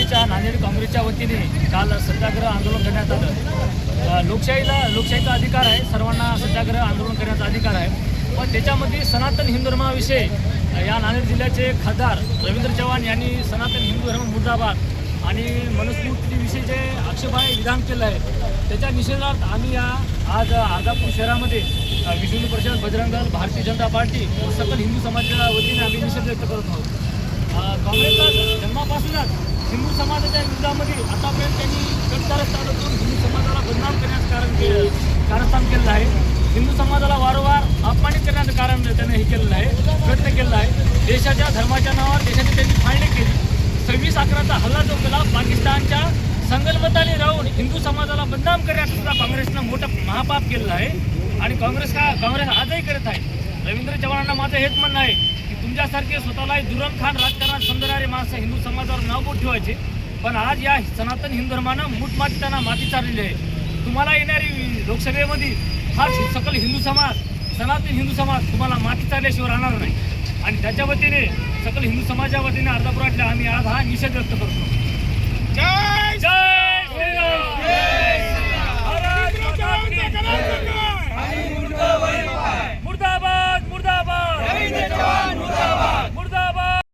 जिल्ह्याच्या नांदेड काँग्रेसच्या वतीने काल सत्याग्रह आंदोलन करण्यात आलं। लोकशाहीचा अधिकार आहे, सर्वांना सत्याग्रह आंदोलन करण्याचा अधिकार आहे, पण त्याच्यामध्ये सनातन हिंदू धर्माविषयी या नांदेड जिल्ह्याचे खासदार रवींद्र चव्हाण यांनी सनातन हिंदू धर्म मुर्दाबाद आणि मनुस्मृतीविषयी जे आक्षेपार्ह विधान केलं आहे त्याच्या निषेधार्थ आम्ही आज अर्धापूर शहरामध्ये विश्व हिंदू परिषद, बजरंग दल, भारतीय जनता पार्टी व सकल हिंदू समाजाच्या वतीने आम्ही निषेध व्यक्त करत आहोत। काँग्रेसला जन्मापासूनच हिंदू समाजाच्या विरोधामध्ये आतापर्यंत त्यांनी कडकारस्थान करून हिंदू समाजाला बदनाम करण्याचं कारस्थान केलेलं आहे। हिंदू समाजाला वारंवार अपमानित करण्याचं कारण त्याने हे केलेलं आहे, प्रयत्न केलेला आहे। देशाच्या धर्माच्या नावावर देशाची त्यांनी फाळणी केली। 26/11चा हल्ला जो केला, पाकिस्तानच्या संगनमताने राहून हिंदू समाजाला बदनाम करण्याचं सुद्धा काँग्रेसनं मोठं महापाप केलेलं आहे आणि काँग्रेस आजही करत आहे। रवींद्र चव्हाणांना माझं हेच म्हणणं आहे की तुमच्यासारखे स्वतःला दुरम खान राजकारणात समजणारे माणसं हिंदू समाजावर नावबोट ठेवायचे, पण आज या सनातन हिंदू धर्मानं मूठमातीताना माती चाललेली आहे। तुम्हाला येणारी लोकसभेमध्ये हा सकल हिंदू समाज, सनातन हिंदू समाज तुम्हाला माती चालल्याशिवाय राहणार नाही आणि त्याच्या वतीने सकल हिंदू समाजाच्या वतीने अर्धापुरातल्या आम्ही आज हा निषेध व्यक्त करतो। जय जय श्रीराम, जय श्रीराम,